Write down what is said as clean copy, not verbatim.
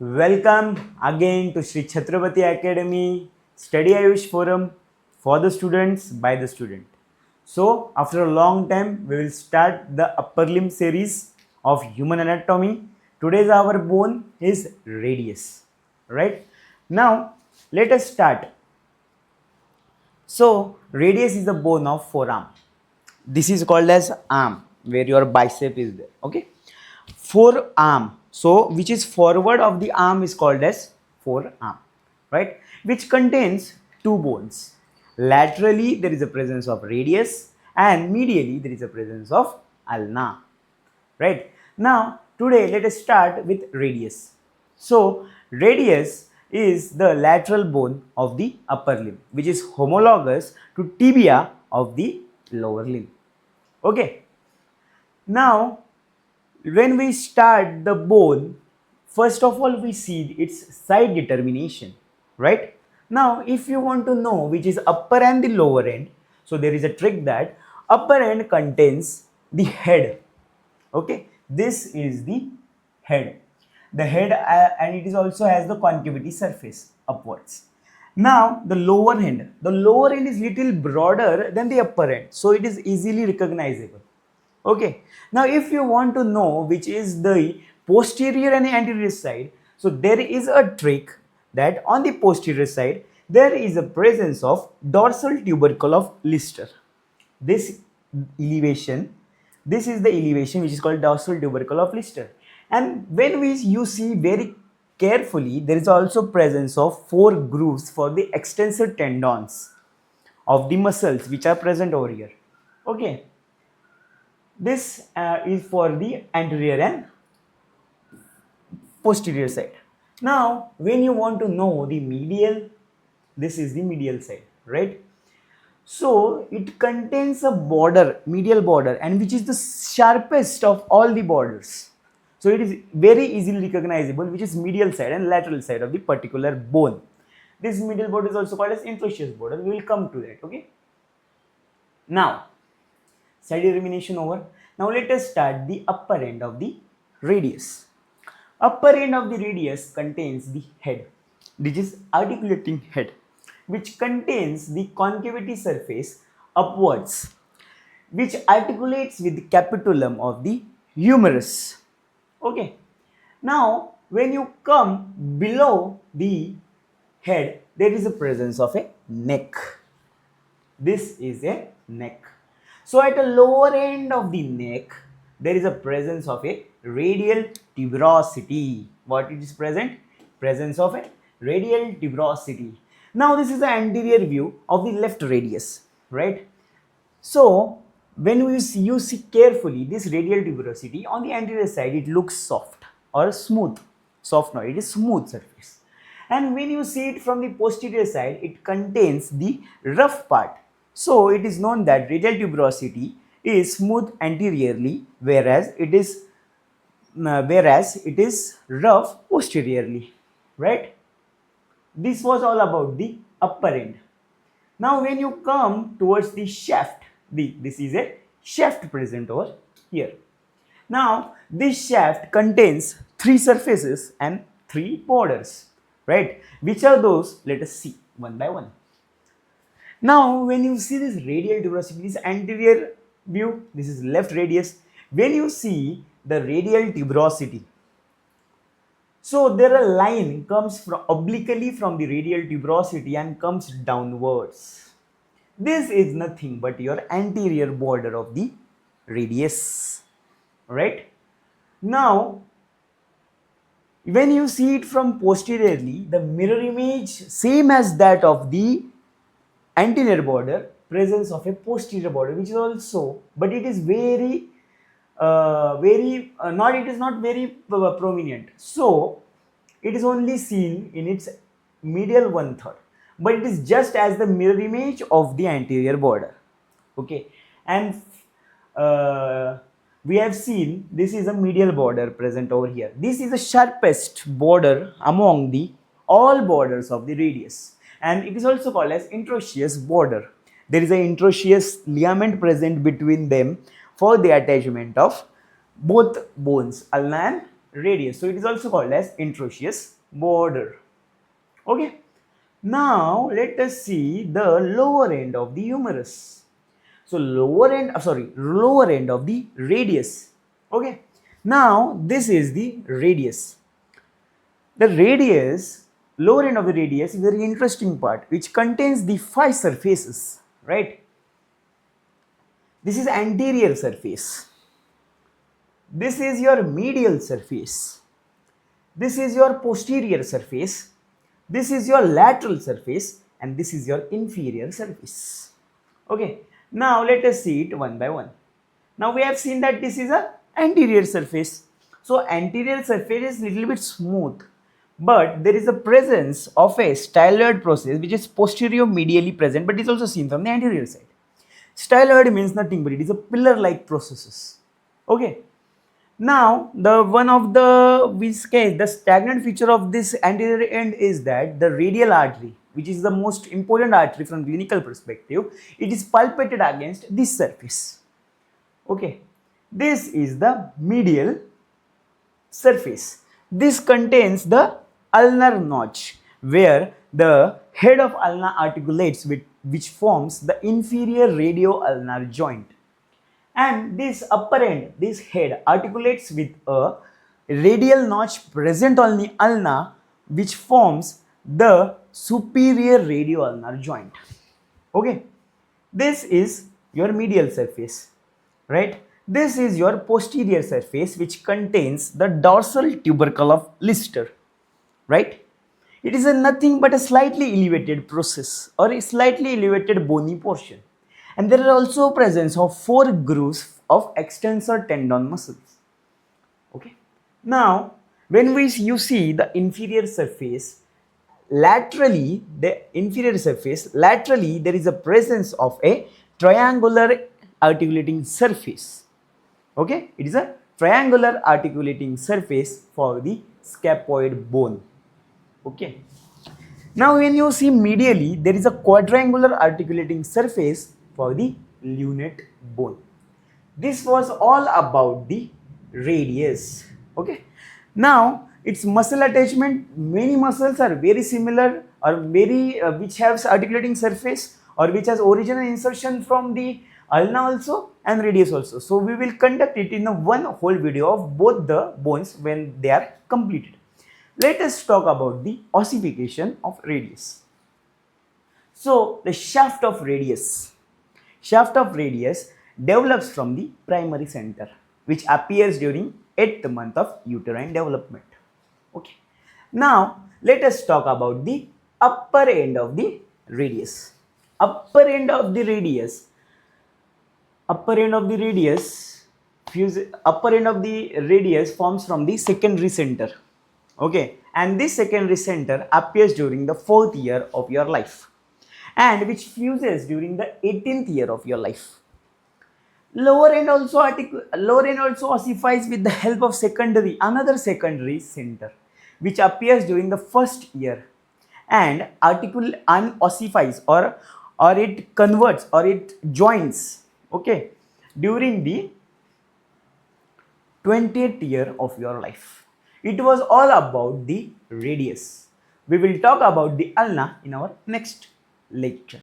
Welcome again to Sri Chhatrapati Academy Study Ayush Forum for the students by the student. So, after a long time, we will start the upper limb series of human anatomy. Today's our bone is radius. Right now, let us start. So, radius is the bone of forearm. This is called as arm, where your bicep is there. Okay, forearm. So, which is forward of the arm is called as forearm, right? Which contains two bones. Laterally, there is a presence of radius, and medially, there is a presence of ulna, right? Now, today, let us start with radius. So, radius is the lateral bone of the upper limb, which is homologous to tibia of the lower limb. Okay. Now, when we start the bone, first of all, we see its side determination, right? Now, if you want to know which is upper and the lower end, so there is a trick that upper end contains the head. Okay, this is the head. The head and it is also has the concavity surface upwards. Now the lower end is little broader than the upper end, so it is easily recognizable. Okay, now if you want to know which is the posterior and anterior side, so there is a trick that on the posterior side there is a presence of dorsal tubercle of Lister. This elevation, this is the elevation which is called dorsal tubercle of Lister. And when you see very carefully, there is also presence of 4 grooves for the extensor tendons of the muscles which are present over here. Okay, this is for the anterior and posterior side. Now, when you want to know the medial, this is the medial side, right? So, it contains a border, medial border, and which is the sharpest of all the borders. So, it is very easily recognizable, which is medial side and lateral side of the particular bone. This medial border is also called as interosseous border. We will come to that, okay? Now, side determination over. Now, let us start the upper end of the radius. Upper end of the radius contains the head, which is articulating head, which contains the concavity surface upwards, which articulates with the capitulum of the humerus. Okay. Now, when you come below the head, there is a presence of a neck. This is a neck. So, at the lower end of the neck, there is a presence of a radial tuberosity. What it is present? Presence of a radial tuberosity. Now, this is the anterior view of the left radius, right? So, when you see carefully this radial tuberosity on the anterior side, it looks soft or smooth. Soft, no, it is smooth surface. And when you see it from the posterior side, it contains the rough part. So, it is known that radial tuberosity is smooth anteriorly, whereas it is rough posteriorly, right? This was all about the upper end. Now, when you come towards the shaft, this is a shaft present over here. Now, this shaft contains 3 surfaces and 3 borders, right? Which are those? Let us see one by one. Now, when you see this radial tuberosity, this anterior view, this is left radius. When you see the radial tuberosity, so there a line comes from obliquely from the radial tuberosity and comes downwards. This is nothing but your anterior border of the radius, right? Now, when you see it from posteriorly, the mirror image same as that of the anterior border, presence of a posterior border, which is also, but it is very it is not very prominent. So, it is only seen in its medial 1/3, but it is just as the mirror image of the anterior border. Okay, and we have seen this is a medial border present over here. This is the sharpest border among the all borders of the radius, and it is also called as interosseous border. There is an interosseous ligament present between them for the attachment of both bones, ulna and radius. So it is also called as interosseous border. Okay. Now let us see the lower end of the humerus. So lower end of the radius. Okay. Now this is the radius. The radius, lower end of the radius is a very interesting part which contains the 5 surfaces, right? This is anterior surface. This is your medial surface. This is your posterior surface. This is your lateral surface, and this is your inferior surface. Okay. Now let us see it one by one. Now we have seen that this is a anterior surface. So anterior surface is little bit smooth, but there is a presence of a styloid process which is posterior medially present, but it is also seen from the anterior side. Styloid means nothing but it is a pillar-like processes. Okay. Now, the stagnant feature of this anterior end is that the radial artery, which is the most important artery from clinical perspective, it is palpated against this surface. Okay, this is the medial surface. This contains the ulnar notch, where the head of ulna articulates with which forms the inferior radio-ulnar joint. And this upper end, this head articulates with a radial notch present on the ulna which forms the superior radio-ulnar joint. Okay, this is your medial surface, right? This is your posterior surface which contains the dorsal tubercle of Lister, right? It is nothing but a slightly elevated process or a slightly elevated bony portion. And there are also presence of 4 grooves of extensor tendon muscles. Okay. Now, when you see the inferior surface, laterally there is a presence of a triangular articulating surface. Okay, it is a triangular articulating surface for the scaphoid bone. Okay. Now, when you see medially, there is a quadrangular articulating surface for the lunate bone. This was all about the radius. Okay. Now, its muscle attachment, many muscles are very similar or very which has articulating surface or which has original insertion from the ulna also and radius also. So we will conduct it in a one whole video of both the bones when they are completed. Let us talk about the ossification of radius. So the shaft of radius develops from the primary center, which appears during 8th month of uterine development. Okay. Now let us talk about the upper end of the radius. Upper end of the radius forms from the secondary center. Okay, and this secondary center appears during the 4th year of your life and which fuses during the 18th year of your life. Lower end also ossifies with the help of another secondary center which appears during the 1st year and unossifies or it converts or it joins, okay, during the 20th year of your life. It was all about the radius. We will talk about the ulna in our next lecture.